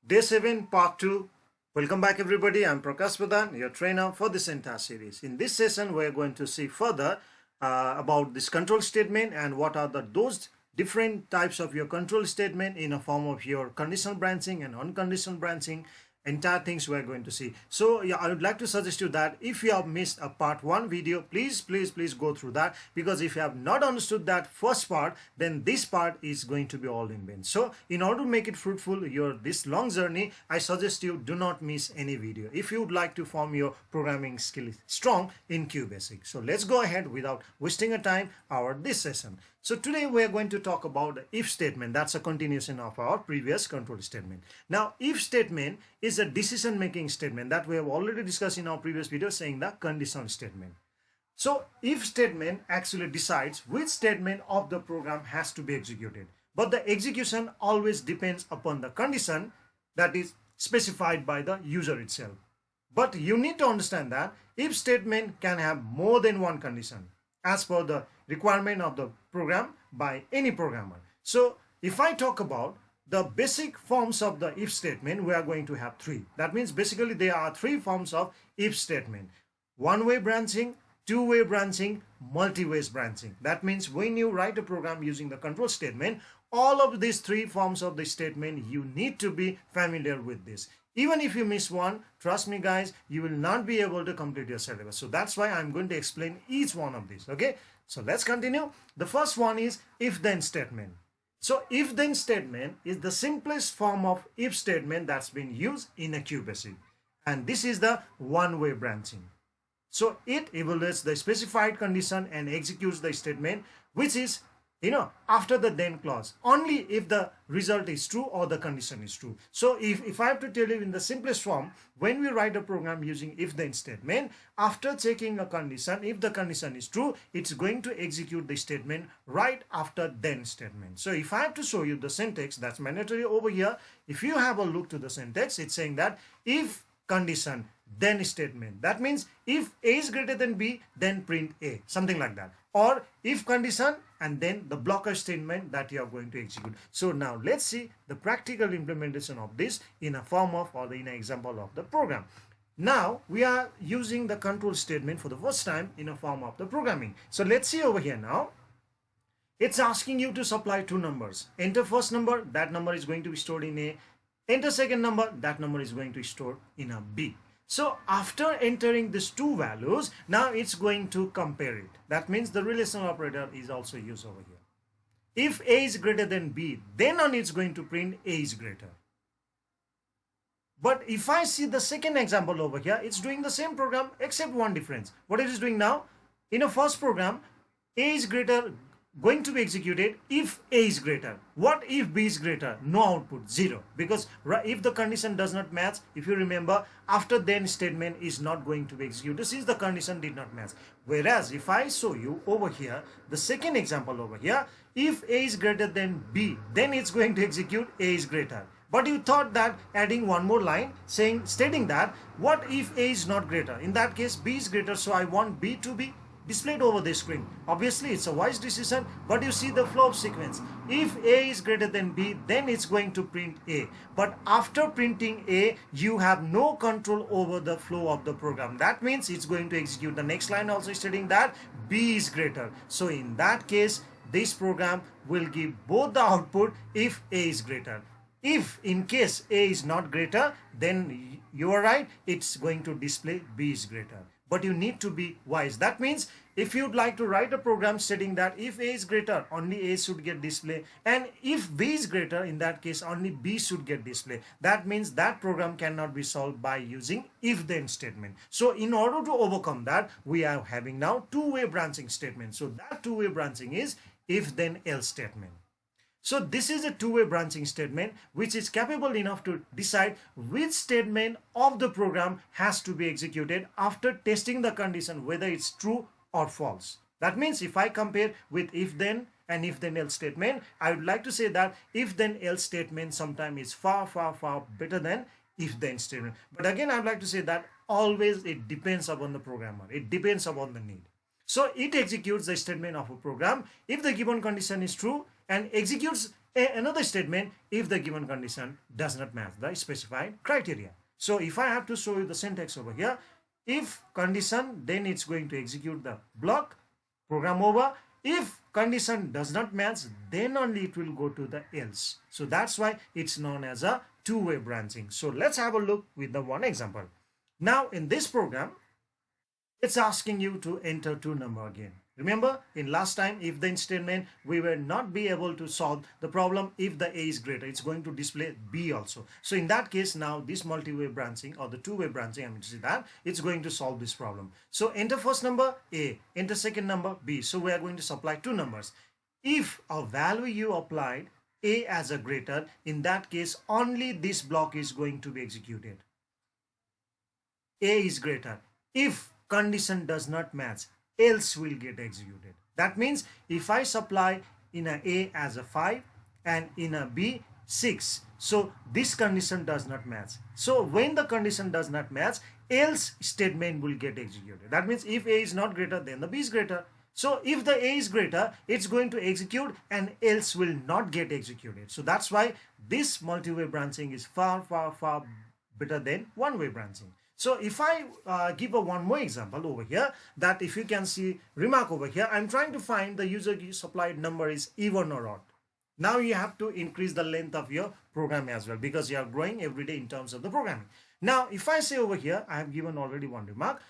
Day 7, Part 2. Welcome back, everybody. I'm Prakash Pradhan, your trainer for this entire series. In this session, we're going to see further about this control statement and what are those different types of your control statement in a form of your conditional branching and unconditional branching. Entire things we're going to see. So yeah, I would like to suggest you that if you have missed a part 1 video, please go through that, because if you have not understood that first part, then this part is going to be all in vain. So in order to make it fruitful, this long journey, I suggest you do not miss any video if you would like to form your programming skill strong in QBasic. So let's go ahead without wasting a time this session. So today we are going to talk about the if statement. That's a continuation of our previous control statement. Now, if statement is a decision making statement that we have already discussed in our previous video, saying the conditional statement. So if statement actually decides which statement of the program has to be executed, but the execution always depends upon the condition that is specified by the user itself. But you need to understand that if statement can have more than one condition as per the requirement of the program by any programmer. So if I talk about the basic forms of the if statement, we are going to have three. That means basically there are three forms of if statement: one-way branching, two-way branching, multi-way branching. That means when you write a program using the control statement, all of these three forms of the statement, you need to be familiar with this. Even if you miss one, trust me guys, you will not be able to complete your syllabus. So that's why I'm going to explain each one of these. Okay, so let's continue. The first one is if-then statement. So if-then statement is the simplest form of if statement that's been used in a QBasic. And this is the one-way branching. So it evaluates the specified condition and executes the statement, which is after the then clause, only if the result is true or the condition is true. So if I have to tell you in the simplest form, when we write a program using if then statement, after checking a condition, if the condition is true, it's going to execute the statement right after then statement. So if I have to show you the syntax, that's mandatory over here. If you have a look to the syntax, it's saying that if condition then statement. That means if A is greater than B, then print A, something like that. Or if condition and then the blocker statement that you are going to execute. So now let's see the practical implementation of this in a form of, or in an example of the program. Now we are using the control statement for the first time in a form of the programming. So let's see over here now. It's asking you to supply two numbers. Enter first number, that number is going to be stored in A. Enter second number, that number is going to be stored in a B. So after entering these two values, now it's going to compare it. That means the relational operator is also used over here. If A is greater than B, then only it's going to print A is greater. But if I see the second example over here, it's doing the same program except one difference. What it is doing now? In a first program, A is going to be executed if A is greater. What if B is greater? No output, 0. Because if the condition does not match, if you remember, after then statement is not going to be executed since the condition did not match. Whereas if I show you over here, the second example over here, if A is greater than B, then it's going to execute A is greater. But you thought that adding one more line stating that what if A is not greater? In that case, B is greater, so I want B to be displayed over the screen. Obviously it's a wise decision, but you see the flow of sequence. If A is greater than B, then it's going to print A. But after printing A, you have no control over the flow of the program. That means it's going to execute the next line also stating that B is greater. So in that case, this program will give both the output if A is greater. If in case A is not greater, then you are right, it's going to display B is greater. But you need to be wise. That means if you'd like to write a program stating that if A is greater, only A should get display, and if B is greater, in that case only B should get display. That means that program cannot be solved by using if-then statement. So in order to overcome that, we are having now two-way branching statement. So that two-way branching is if-then-else statement. So this is a two-way branching statement which is capable enough to decide which statement of the program has to be executed after testing the condition whether it's true or false. That means if I compare with if-then and if-then-else statement, I would like to say that if-then-else statement sometimes is far better than if-then statement. But again, I would like to say that always it depends upon the programmer. It depends upon the need. So it executes the statement of a program if the given condition is true and executes Another statement, if the given condition does not match the specified criteria. So if I have to show you the syntax over here, if condition, then it's going to execute the block, program over. If condition does not match, then only it will go to the else. So that's why it's known as a two-way branching. So let's have a look with the one example. Now in this program, it's asking you to enter two number again. Remember in last time, if then statement, we will not be able to solve the problem if the A is greater. It's going to display B also. So in that case, now this multi-way branching or the two-way branching, I mean to say that it's going to solve this problem. So enter first number A, enter second number B. So we are going to supply two numbers. If a value you applied A as a greater, in that case only this block is going to be executed. A is greater. If condition does not match, else will get executed. That means if I supply in a as a 5 and in a B 6, so this condition does not match. So when the condition does not match, else statement will get executed. That means if A is not greater, then the B is greater. So if the A is greater, it's going to execute and else will not get executed. So that's why this multi-way branching is far better than one-way branching. So if I give a one more example over here, that if you can see remark over here, I'm trying to find the user supplied number is even or odd. Now you have to increase the length of your program as well, because you are growing every day in terms of the programming. Now if I say over here, I have given already one remark,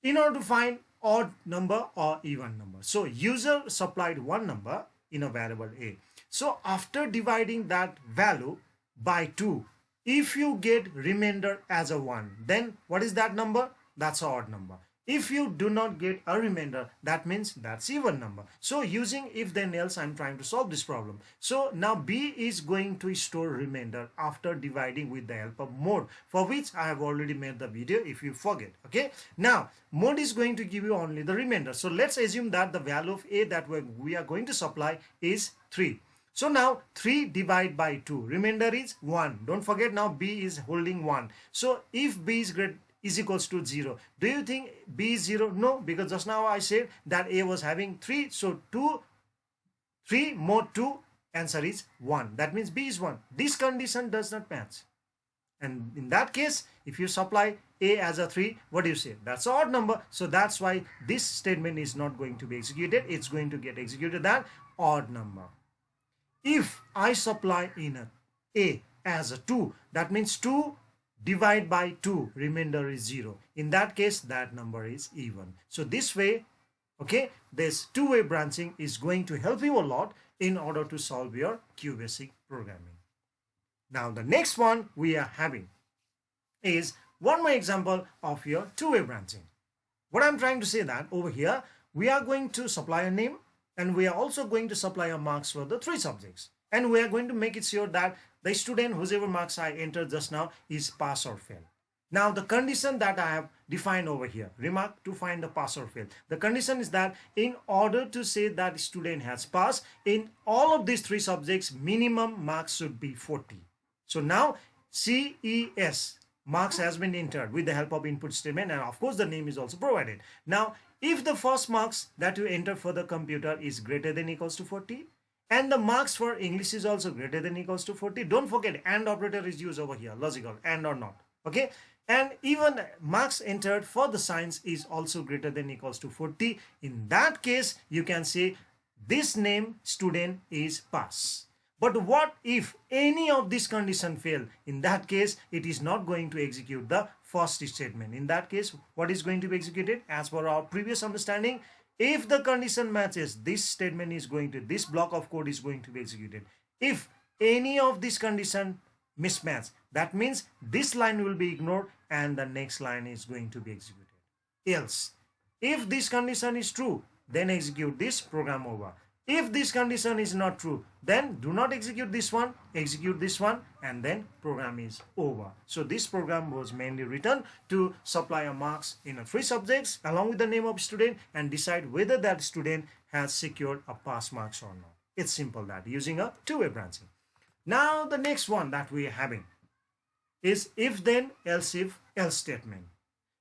in order to find odd number or even number. So user supplied one number in a variable A. So after dividing that value by 2, if you get remainder as a 1, then what is that number? That's an odd number. If you do not get a remainder, that means that's even number. So using if then else, I'm trying to solve this problem. So now B is going to store remainder after dividing with the help of mode, for which I have already made the video if you forget. Okay. Now mode is going to give you only the remainder. So let's assume that the value of A that we are going to supply is 3. So now 3 divided by 2, remainder is 1. Don't forget now B is holding 1. So if B is equals to 0, do you think B is 0? No, because just now I said that A was having 3. So 3 more 2, answer is 1. That means B is 1. This condition does not match. And in that case, if you supply A as a 3, what do you say? That's an odd number. So that's why this statement is not going to be executed. It's going to get executed that odd number. If I supply in A as a 2, that means 2 divided by 2, remainder is 0. In that case, that number is even. So this way, okay, this two-way branching is going to help you a lot in order to solve your QBasic programming. Now the next one we are having is one more example of your two-way branching. What I'm trying to say that over here, we are going to supply a name, and we are also going to supply a marks for the 3 subjects. And we are going to make it sure that the student, whoever marks I entered just now, is pass or fail. Now the condition that I have defined over here, remark to find the pass or fail. The condition is that in order to say that student has passed, in all of these 3 subjects, minimum marks should be 40. So now CES, marks has been entered with the help of input statement, and of course the name is also provided. Now if the first marks that you enter for the computer is greater than equals to 40, and the marks for English is also greater than equals to 40, don't forget AND operator is used over here, logical, AND or not, okay? And even marks entered for the science is also greater than equals to 40. In that case, you can say this name student is pass. But what if any of these conditions fail? In that case, it is not going to execute the first statement. In that case, what is going to be executed? As per our previous understanding, if the condition matches, this statement is going to, this block of code is going to be executed. If any of these conditions mismatch, that means this line will be ignored and the next line is going to be executed. Else, if this condition is true, then execute this, program over. If this condition is not true, then do not execute this one, execute this one, and then program is over. So this program was mainly written to supply a marks in 3 subjects along with the name of student and decide whether that student has secured a pass marks or not. It's simple that, using a two-way branching. Now the next one that we are having is if then else if else statement.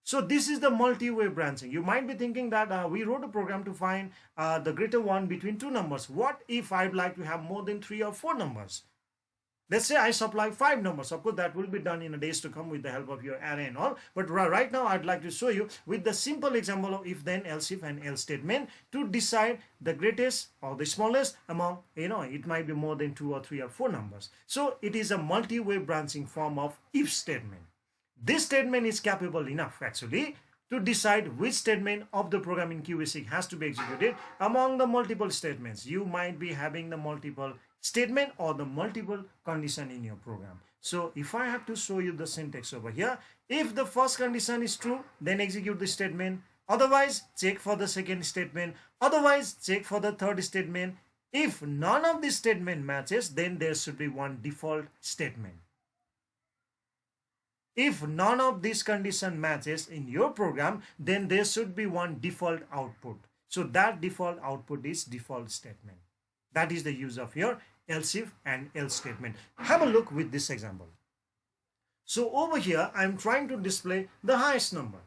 So this is the multi-way branching. You might be thinking that we wrote a program to find the greater one between two numbers. What if I'd like to have more than 3 or 4 numbers? Let's say I supply 5 numbers. Of course, that will be done in the days to come with the help of your array and all. But right now, I'd like to show you with the simple example of if, then, else if and else statement to decide the greatest or the smallest among, it might be more than 2 or 3 or 4 numbers. So it is a multi-way branching form of if statement. This statement is capable enough actually to decide which statement of the program in QBasic has to be executed among the multiple statements. You might be having the multiple statement or the multiple condition in your program. So if I have to show you the syntax over here, if the first condition is true, then execute the statement. Otherwise, check for the second statement. Otherwise, check for the third statement. If none of these statement matches, then there should be one default statement. If none of these condition matches in your program, then there should be one default output. So that default output is default statement. That is the use of your else if and else statement. Have a look with this example. So over here, I'm trying to display the highest number.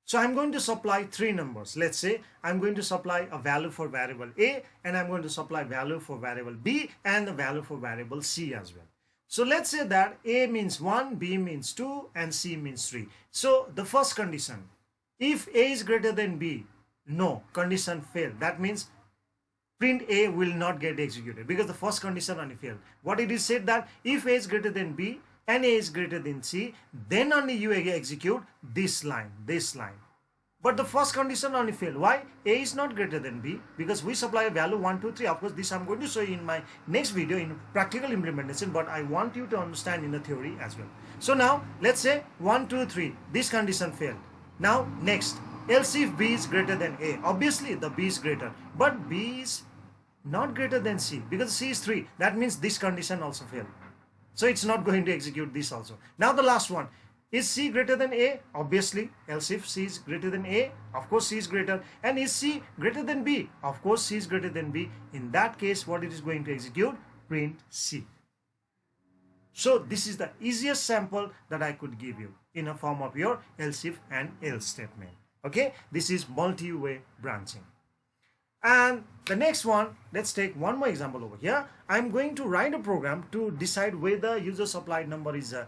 So I'm going to supply 3 numbers. Let's say I'm going to supply a value for variable A, and I'm going to supply value for variable B and the value for variable C as well. So let's say that A means 1, B means 2, and C means 3. So the first condition, if A is greater than B, no, condition failed. That means print A will not get executed because the first condition only failed. What it is said that if A is greater than B and A is greater than C, then only you execute this line. But the first condition only failed. Why? A is not greater than B because we supply a value 1, 2, 3. Of course, this I'm going to show you in my next video in practical implementation, but I want you to understand in the theory as well. So now, let's say 1, 2, 3. This condition failed. Now, next, else if B is greater than A. Obviously, the B is greater, but B is not greater than C because C is 3. That means this condition also failed. So it's not going to execute this also. Now the last one. Is C greater than A? Obviously, else if C is greater than A, of course C is greater. And is C greater than B? Of course C is greater than B. In that case, what it is going to execute? Print C. So this is the easiest sample that I could give you in a form of your else if and else statement. Okay, this is multi-way branching. And the next one, let's take one more example over here. I'm going to write a program to decide whether user supplied number is a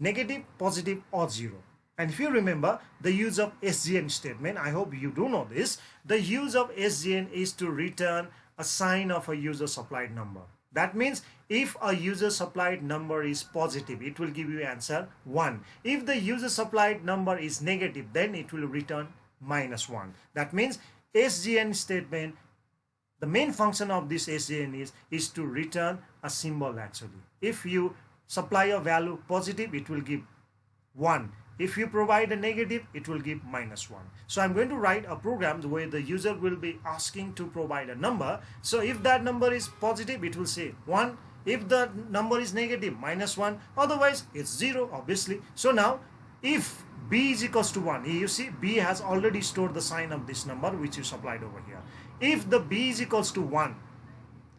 negative, positive, or 0. And if you remember the use of SDN statement, I hope you do know this. The use of SDN is to return a sign of a user supplied number. That means if a user supplied number is positive, it will give you answer 1. If the user supplied number is negative, then it will return -1. That means SDN statement, the main function of this SDN is to return a symbol actually. If you supply a value positive, it will give 1. If you provide a negative, it will give -1. So I'm going to write a program where the user will be asking to provide a number. So if that number is positive, it will say 1. If the number is negative, -1. Otherwise, it's 0, obviously. So now, if B is equals to 1, you see B has already stored the sign of this number which you supplied over here. If the B is equals to 1,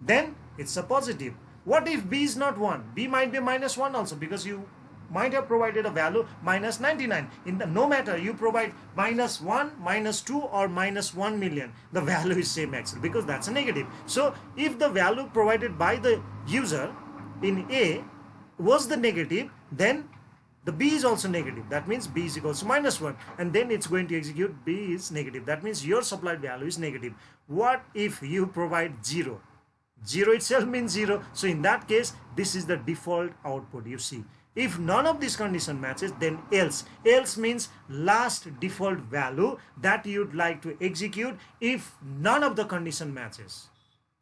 then it's a positive. What if B is not 1? B might be -1 also because you might have provided a value -99. No matter you provide -1, -2 or -1 million, the value is same actually because that's a negative. So if the value provided by the user in A was the negative, then the B is also negative. That means B is equals to -1. And then it's going to execute B is negative. That means your supplied value is negative. What if you provide 0? 0 itself means 0. So in that case, this is the default output you see. If none of these condition matches, then else. Else means last default value that you'd like to execute if none of the condition matches.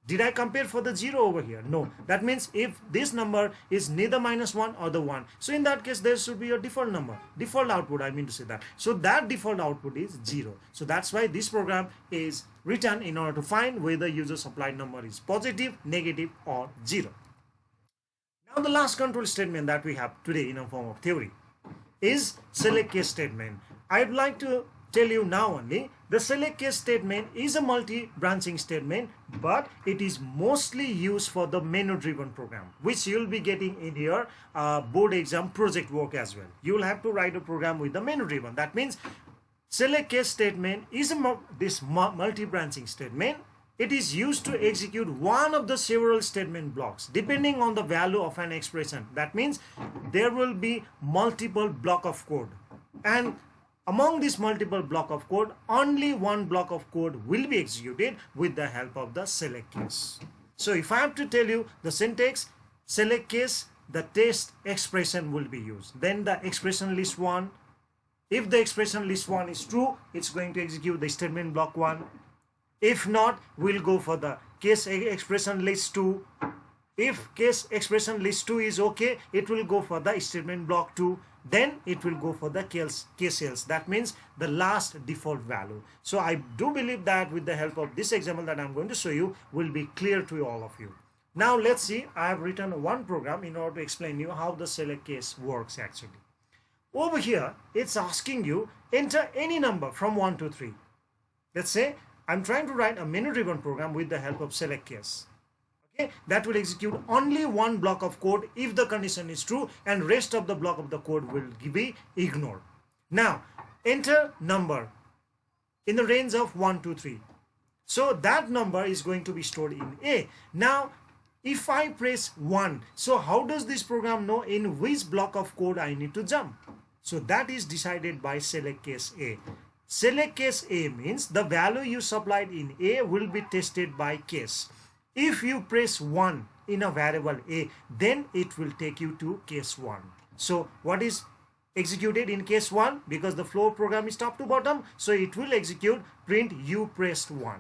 Did I compare for the 0 over here? No. That means if this number is neither -1 or the 1. So in that case, there should be a default number. Default output, I mean to say that. So that default output is 0. So that's why this program is written in order to find whether user supplied number is positive, negative, or 0. Now the last control statement that we have today in a form of theory is select case statement. I'd like to tell you now only, the select case statement is a multi-branching statement, but it is mostly used for the menu-driven program, which you'll be getting in your board exam project work as well. You'll have to write a program with the menu-driven. That means select case statement is this multi-branching statement. It is used to execute one of the several statement blocks depending on the value of an expression. That means there will be multiple block of code, and among this multiple block of code, only one block of code will be executed with the help of the select case. So if I have to tell you the syntax, select case, the test expression will be used. Then the expression list 1. If the expression list 1 is true, it's going to execute the statement block 1. If not, we'll go for the case expression list 2. If case expression list 2 is okay, it will go for the statement block 2. Then it will go for the case else. That means the last default value. So I do believe that with the help of this example that I'm going to show you will be clear to all of you. Now let's see, I have written one program in order to explain you how the select case works actually. Over here, it's asking you enter any number from 1 to 3. Let's say I'm trying to write a menu-driven program with the help of select case. Okay, that will execute only one block of code if the condition is true, and rest of the block of the code will be ignored. Now, enter number in the range of 1 to 3. So that number is going to be stored in A. Now, if I press 1, so how does this program know in which block of code I need to jump? So that is decided by select case A. Select case A means the value you supplied in A will be tested by case. If you press 1 in a variable A, then it will take you to case 1. So what is executed in case 1? Because the flow program is top to bottom, so it will execute print you pressed 1.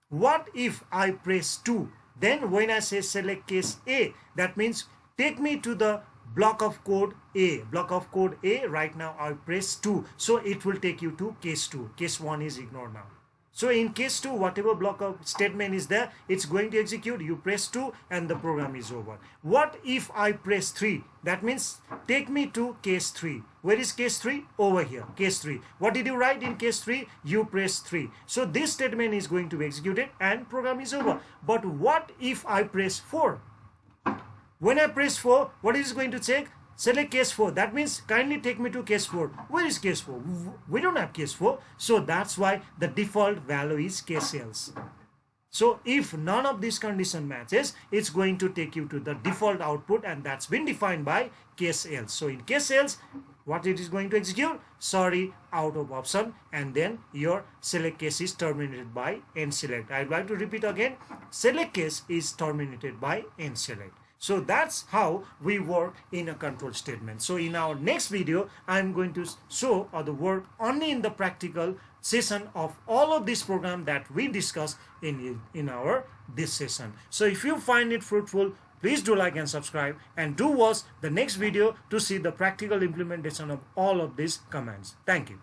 What if I press 2? Then when I say select case A, that means take me to the block of code A. Block of code A, right now I press 2. So it will take you to case 2. Case 1 is ignored now. So in case 2, whatever block of statement is there, it's going to execute. You press 2 and the program is over. What if I press 3? That means take me to case 3. Where is case 3? Over here, case 3. What did you write in case 3? You press 3. So this statement is going to be executed and program is over. But what if I press 4? When I press 4, what is going to check? Select case 4. That means kindly take me to case 4. Where is case 4? We don't have case 4. So that's why the default value is case else. So if none of these condition matches, it's going to take you to the default output, and that's been defined by case else. So in case else, what it is going to execute? Sorry, out of option, and then your select case is terminated by end select. I'd like to repeat again. Select case is terminated by end select. So that's how we work in a control statement. So in our next video, I'm going to show the work only in the practical session of all of this program that we discussed in our this session. So if you find it fruitful, please do like and subscribe, and do watch the next video to see the practical implementation of all of these commands. Thank you.